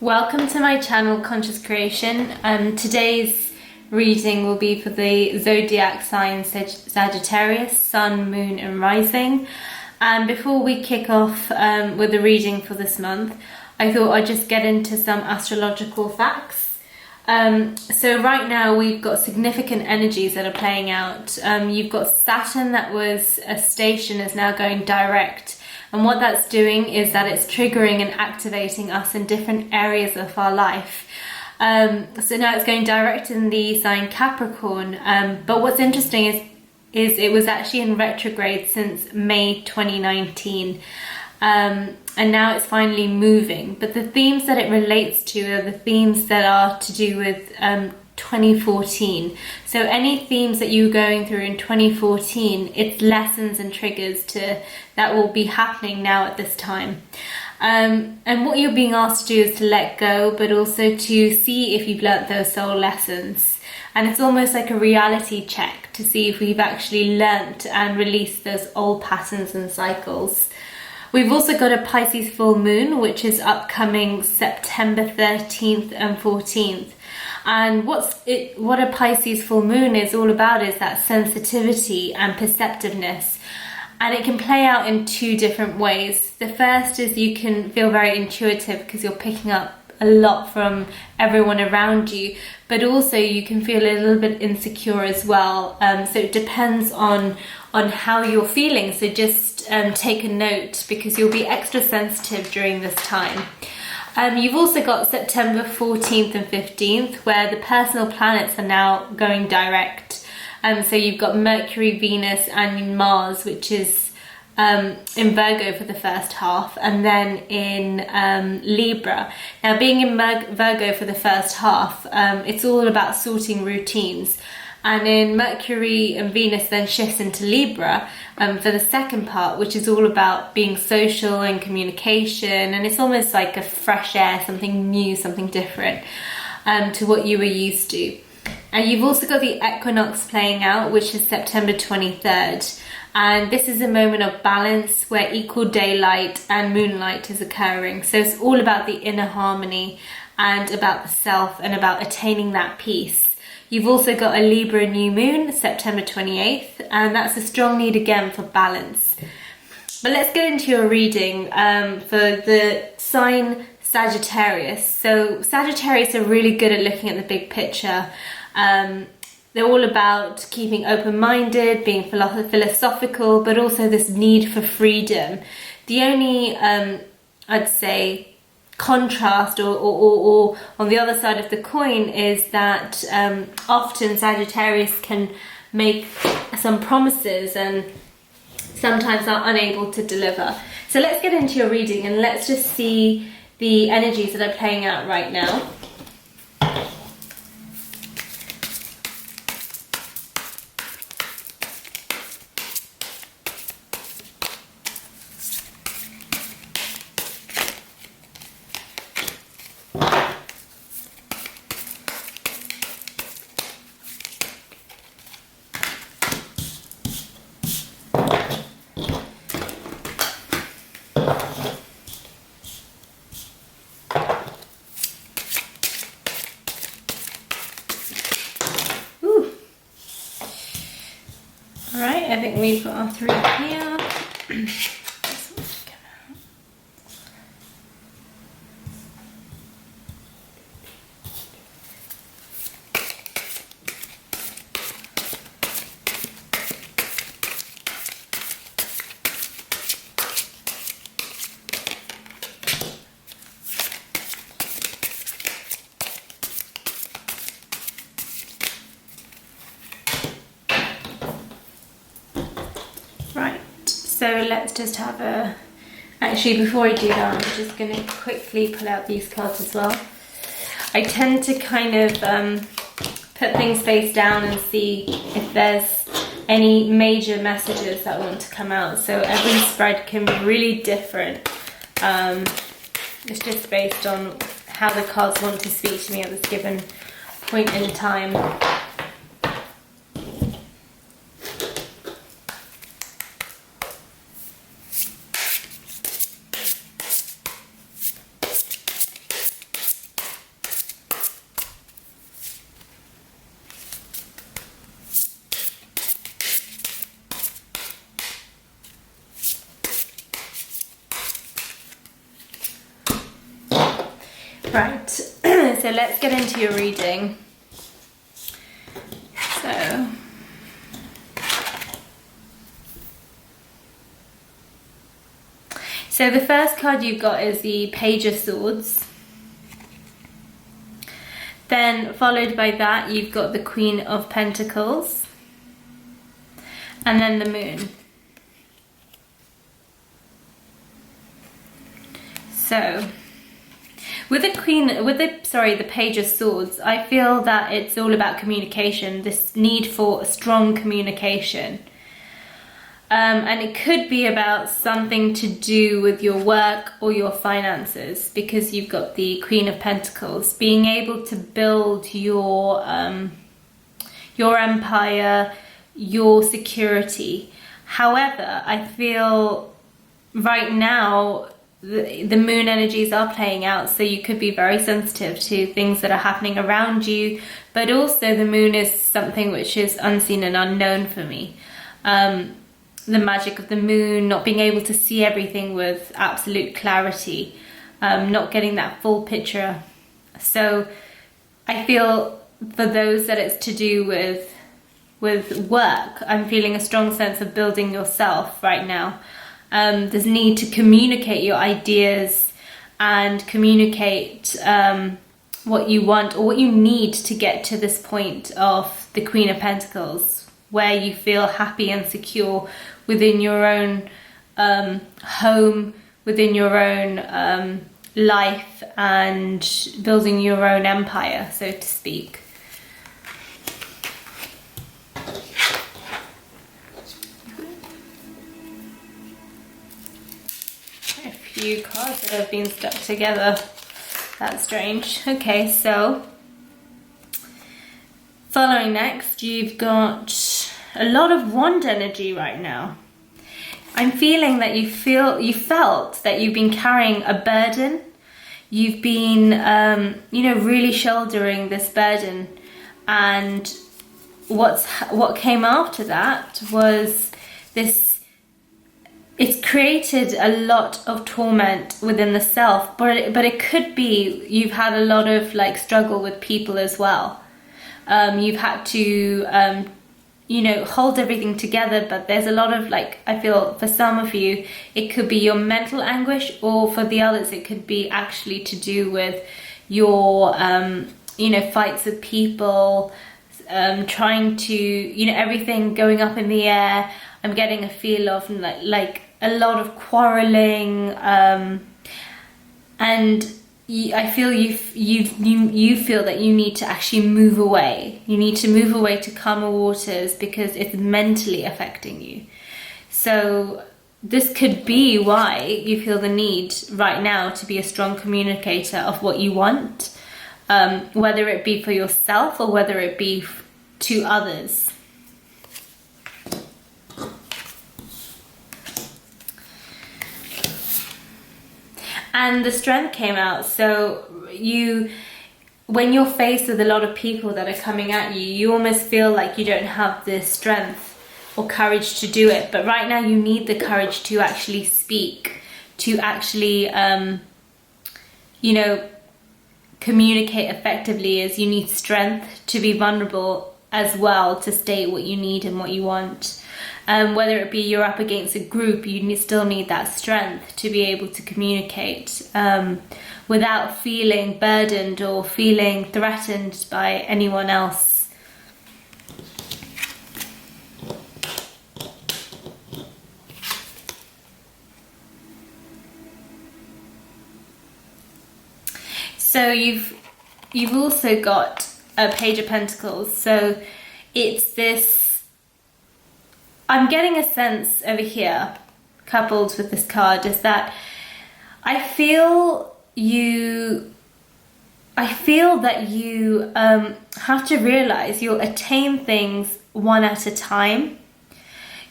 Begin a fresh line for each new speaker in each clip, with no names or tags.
Welcome to my channel, Conscious Creation. Today's reading will be for the zodiac sign Sagittarius, Sun, Moon and Rising. And before we kick off with the reading for this month, I thought I'd just get into some astrological facts. So right now we've got significant energies that are playing out. You've got Saturn that was a station is now going direct. And what that's doing is that it's triggering and activating us in different areas of our life. So now it's going direct in the sign Capricorn. But what's interesting is it was actually in retrograde since May 2019. And now it's finally moving. But the themes that it relates to are the themes that are to do with 2014. So any themes that you're going through in 2014, it's lessons and triggers that will be happening now at this time. And what you're being asked to do is to let go, but also to see if you've learnt those soul lessons. And it's almost like a reality check to see if we've actually learnt and released those old patterns and cycles. We've also got a Pisces full moon, which is upcoming September 13th and 14th. And what a Pisces full moon is all about is that sensitivity and perceptiveness. And it can play out in two different ways. The first is you can feel very intuitive because you're picking up a lot from everyone around you, but also you can feel a little bit insecure as well. So it depends on how you're feeling. So just take a note because you'll be extra sensitive during this time. You've also got September 14th and 15th where the personal planets are now going direct. So you've got Mercury, Venus and Mars, which is in Virgo for the first half, and then in Libra. Now being in Virgo for the first half, it's all about sorting routines. And in Mercury and Venus then shifts into Libra for the second part, which is all about being social and communication. And it's almost like a fresh air, something new, something different to what you were used to. And you've also got the equinox playing out, which is September 23rd. And this is a moment of balance where equal daylight and moonlight is occurring. So it's all about the inner harmony and about the self and about attaining that peace. You've also got a Libra new moon, September 28th, and that's a strong need again for balance. But let's get into your reading for the sign Sagittarius. So Sagittarius are really good at looking at the big picture. They're all about keeping open-minded, being philosophical, but also this need for freedom. The only, I'd say, contrast or on the other side of the coin is that often Sagittarius can make some promises and sometimes are unable to deliver. So let's get into your reading and let's just see the energies that are playing out right now. Alright, I think we've got our three here. So let's just have a... Actually, before I do that, I'm just going to quickly pull out these cards as well. I tend to kind of put things face down and see if there's any major messages that want to come out. So every spread can be really different. It's just based on how the cards want to speak to me at this given point in time. Right, so let's get into your reading. So the first card you've got is the Page of Swords. Then followed by that, you've got the Queen of Pentacles. And then the Moon. So with the Page of Swords, I feel that it's all about communication, this need for strong communication. And it could be about something to do with your work or your finances, because you've got the Queen of Pentacles. Being able to build your empire, your security. However, I feel right now the moon energies are playing out, so you could be very sensitive to things that are happening around you, but also the moon is something which is unseen and unknown for me. The magic of the moon, not being able to see everything with absolute clarity, not getting that full picture. So I feel for those that it's to do with work, I'm feeling a strong sense of building yourself right now. There's need to communicate your ideas and communicate what you want or what you need to get to this point of the Queen of Pentacles, where you feel happy and secure within your own home, within your own life, and building your own empire, so to speak. A few cards that have been stuck together. That's strange. Okay, so following next, you've got a lot of wand energy right now. I'm feeling that you felt that you've been carrying a burden. You've been, really shouldering this burden, and what came after that was this. It's created a lot of torment within the self, but it could be you've had a lot of struggle with people as well. You've had to hold everything together, but there's a lot of I feel for some of you it could be your mental anguish, or for the others it could be actually to do with your fights with people, trying to everything going up in the air. I'm getting a feel of a lot of quarreling, and I feel you feel that you need to actually move away. You need to move away to calmer waters because it's mentally affecting you. So this could be why you feel the need right now to be a strong communicator of what you want, whether it be for yourself or whether it be to others. And the Strength came out. So when you're faced with a lot of people that are coming at you, you almost feel like you don't have the strength or courage to do it. But right now you need the courage to actually speak, to actually, communicate effectively, as you need strength to be vulnerable as well, to state what you need and what you want. Whether it be you're up against a group, you still need that strength to be able to communicate without feeling burdened or feeling threatened by anyone else. So you've also got a Page of Pentacles. So it's this, I'm getting a sense over here, coupled with this card, is that I feel that you have to realize you'll attain things one at a time.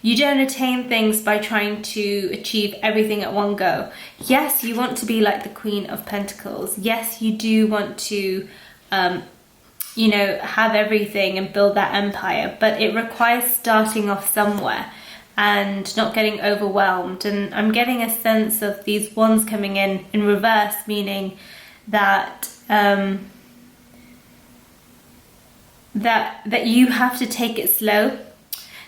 You don't attain things by trying to achieve everything at one go. Yes, you want to be like the Queen of Pentacles. Yes, you do want to have everything and build that empire, but it requires starting off somewhere and not getting overwhelmed. And I'm getting a sense of these wands coming in reverse, meaning that that you have to take it slow,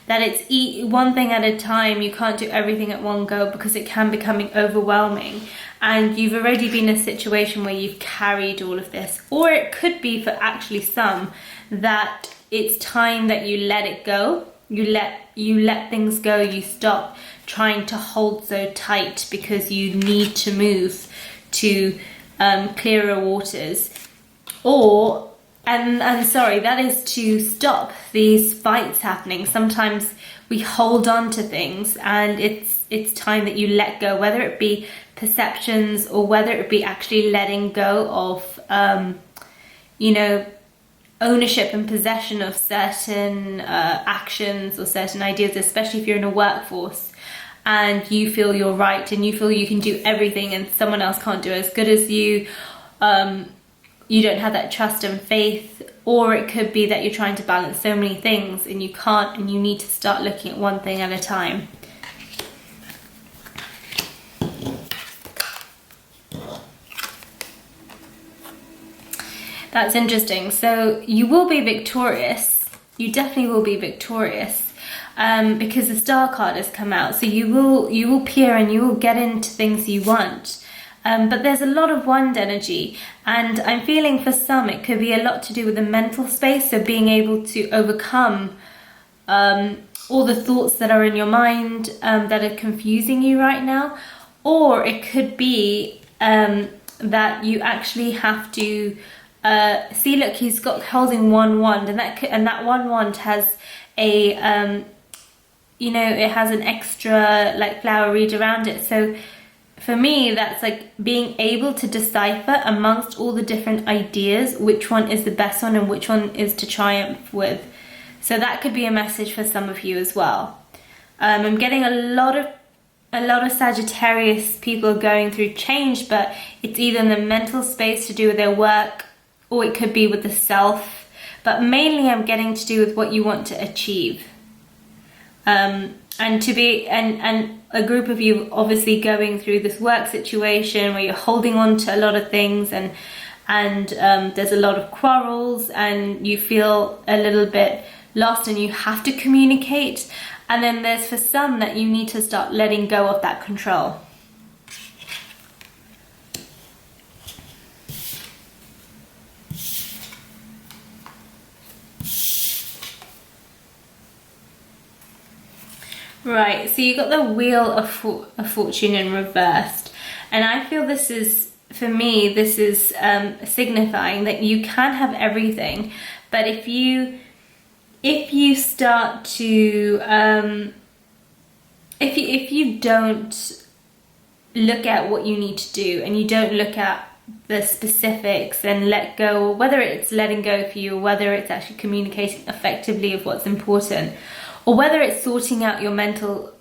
that it's one thing at a time. You can't do everything at one go because it can become overwhelming, and you've already been in a situation where you've carried all of this. Or it could be for actually some that it's time that you let it go. You let things go. You stop trying to hold so tight because you need to move to clearer waters. Or sorry, that is to stop these fights happening. Sometimes we hold on to things, and it's time that you let go, whether it be perceptions or whether it be actually letting go of ownership and possession of certain actions or certain ideas, especially if you're in a workforce and you feel you're right and you feel you can do everything and someone else can't do as good as you. You don't have that trust and faith. Or it could be that you're trying to balance so many things and you can't, and you need to start looking at one thing at a time. That's interesting. So you will be victorious. You definitely will be victorious because the Star card has come out. So you will peer and you will get into things you want. But there's a lot of wand energy, and I'm feeling for some it could be a lot to do with the mental space. So being able to overcome all the thoughts that are in your mind that are confusing you right now. Or it could be that you actually have to see, look, he's got holding one wand, and that one wand has a it has an extra like flower reed around it. So for me, that's like being able to decipher amongst all the different ideas which one is the best one and which one is to triumph with. So that could be a message for some of you as well. I'm getting a lot of Sagittarius people going through change, but it's either in the mental space to do with their work, or it could be with the self. But mainly I'm getting to do with what you want to achieve. And to be and a group of you obviously going through this work situation where you're holding on to a lot of things, and there's a lot of quarrels and you feel a little bit lost and you have to communicate. And then there's for some that you need to start letting go of that control. Right, so you got the Wheel of Fortune in reversed, and I feel this is, for me, this is signifying that you can have everything, but if you start to if you don't look at what you need to do, and you don't look at the specifics and let go, whether it's letting go for you or whether it's actually communicating effectively of what's important, or whether it's sorting out your mental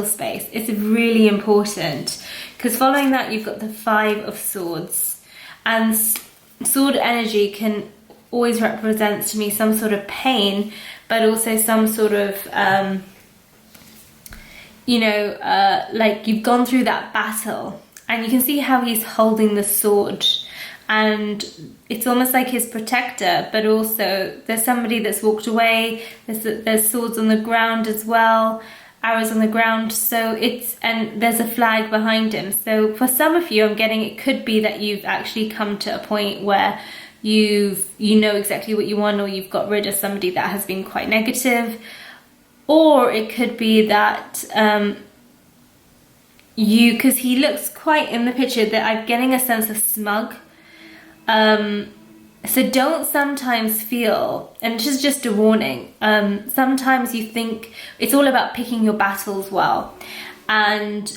space, it's really important. Because following that, you've got the 5 of Swords, and sword energy can always represents to me some sort of pain, but also some sort of like you've gone through that battle, and you can see how he's holding the sword, and it's almost like his protector, but also there's somebody that's walked away. There's swords on the ground as well, arrows on the ground, so and there's a flag behind him. So for some of you, I'm getting, it could be that you've actually come to a point where you know exactly what you want, or you've got rid of somebody that has been quite negative. Or it could be that because he looks quite, in the picture, that I'm getting a sense of smug. So don't sometimes feel, and this is just a warning, sometimes you think it's all about picking your battles well, and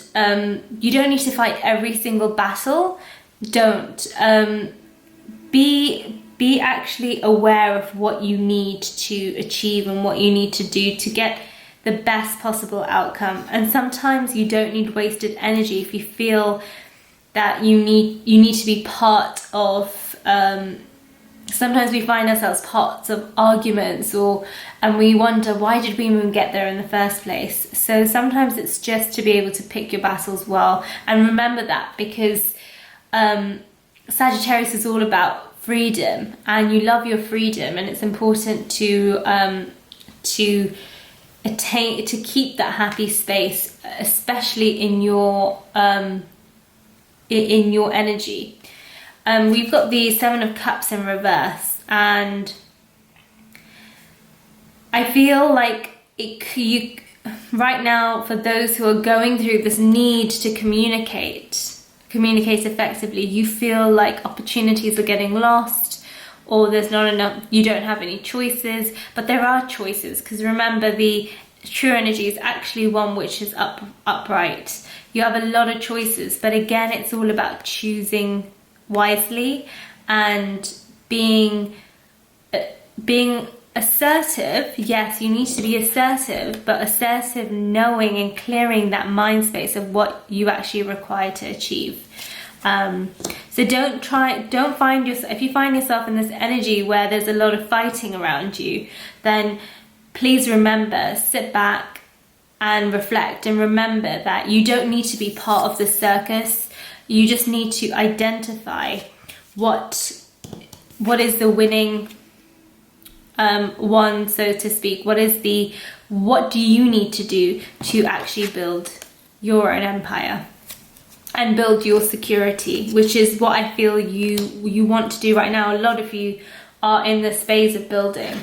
you don't need to fight every single battle. Don't. Be actually aware of what you need to achieve and what you need to do to get the best possible outcome. And sometimes you don't need wasted energy if you feel that you need to be part of. Sometimes we find ourselves parts of arguments, and we wonder, why did we even get there in the first place? So sometimes it's just to be able to pick your battles well, and remember that, because Sagittarius is all about freedom, and you love your freedom, and it's important to attain, to keep that happy space, especially in your energy. We've got the Seven of Cups in reverse, and I feel like right now, for those who are going through this need to communicate effectively, you feel like opportunities are getting lost, or there's not enough, you don't have any choices. But there are choices, because remember, the true energy is actually one which is upright. You have a lot of choices, but again, it's all about choosing wisely and being assertive. Yes, you need to be assertive, but assertive knowing and clearing that mind space of what you actually require to achieve. So if you find yourself in this energy where there's a lot of fighting around you, then please remember, sit back and reflect, and remember that you don't need to be part of the circus. You just need to identify what is the winning one, so to speak. What do you need to do to actually build your own empire and build your security, which is what I feel you want to do right now. A lot of you are in this phase of building.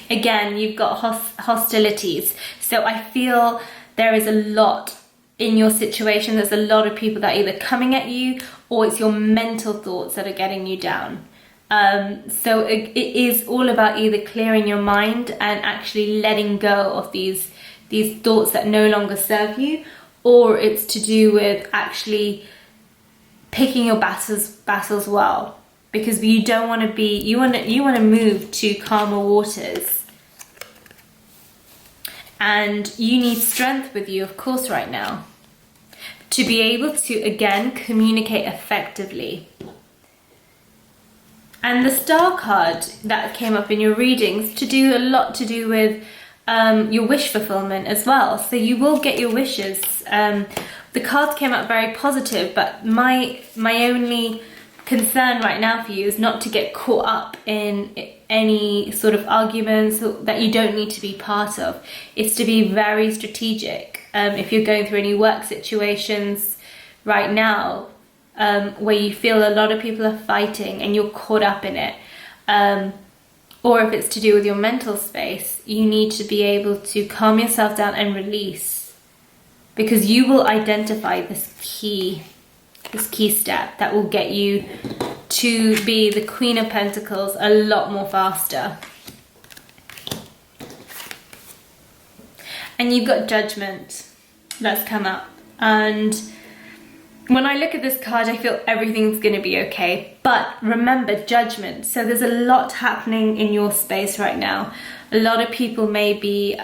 Again, you've got hostilities, so I feel there is a lot in your situation. There's a lot of people that are either coming at you, or it's your mental thoughts that are getting you down. So it is all about either clearing your mind and actually letting go of these thoughts that no longer serve you, or it's to do with actually picking your battles well, because you don't want to be, you want to move to calmer waters. And you need strength with you, of course, right now, to be able to, again, communicate effectively. And the Star card that came up in your readings a lot to do with your wish fulfillment as well. So you will get your wishes. The cards came up very positive, but my only concern right now for you is not to get caught up in any sort of arguments that you don't need to be part of. It's to be very strategic. If you're going through any work situations right now where you feel a lot of people are fighting and you're caught up in it, or if it's to do with your mental space, you need to be able to calm yourself down and release, because you will identify this key step that will get you to be the Queen of Pentacles a lot more faster. And you've got Judgment that's come up, and when I look at this card, I feel everything's going to be okay. But remember, Judgment. So there's a lot happening in your space right now. A lot of people may be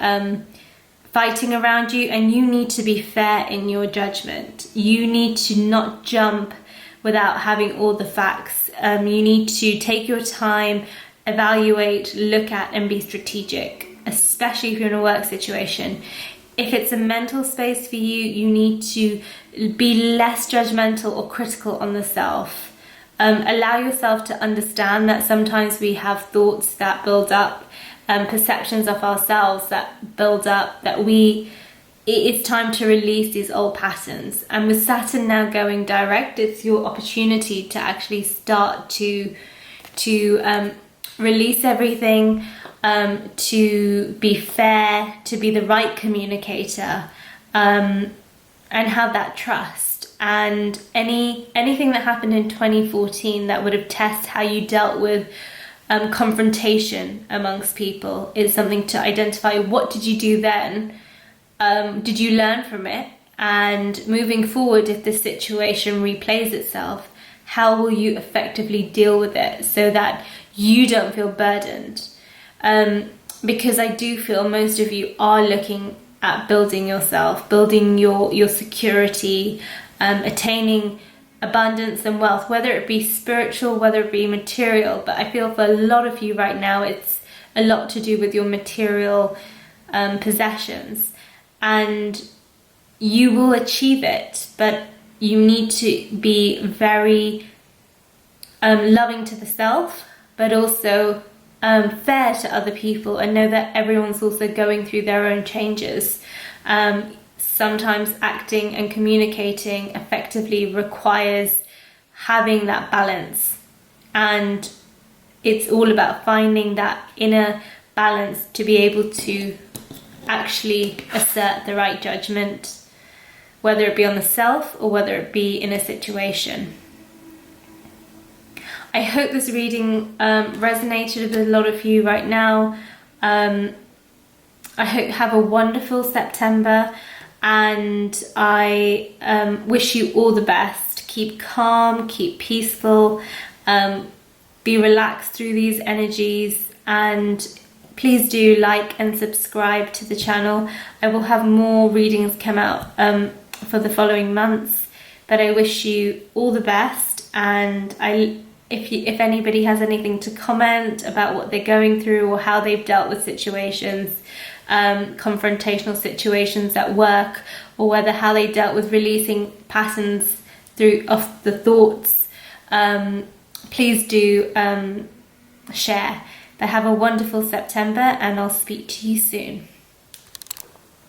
fighting around you, and you need to be fair in your judgment. You need to not jump without having all the facts. You need to take your time, evaluate, look at, and be strategic, especially if you're in a work situation. If it's a mental space for you, you need to be less judgmental or critical on the self. Allow yourself to understand that sometimes we have thoughts that build up, perceptions of ourselves that build up, it's time to release these old patterns. And with Saturn now going direct, it's your opportunity to actually start to release everything, to be fair, to be the right communicator, and have that trust. And anything that happened in 2014 that would have tested how you dealt with confrontation amongst people is something to identify. What did you do then? Did you learn from it? And moving forward, if the situation replays itself, how will you effectively deal with it so that you don't feel burdened? Because I do feel most of you are looking at building yourself, building your security, attaining abundance and wealth, whether it be spiritual, whether it be material. But I feel for a lot of you right now, it's a lot to do with your material possessions, and you will achieve it. But you need to be very loving to the self, but also fair to other people, and know that everyone's also going through their own changes. Sometimes acting and communicating effectively requires having that balance, and it's all about finding that inner balance to be able to actually assert the right judgment, whether it be on the self or whether it be in a situation. I hope this reading resonated with a lot of you right now. I hope you have a wonderful September, and I wish you all the best. Keep calm, keep peaceful, be relaxed through these energies, and please do like and subscribe to the channel. I will have more readings come out for the following months, but I wish you all the best, and if anybody has anything to comment about what they're going through or how they've dealt with situations, confrontational situations at work, or whether how they dealt with releasing patterns of the thoughts, please do share. But have a wonderful September, and I'll speak to you soon.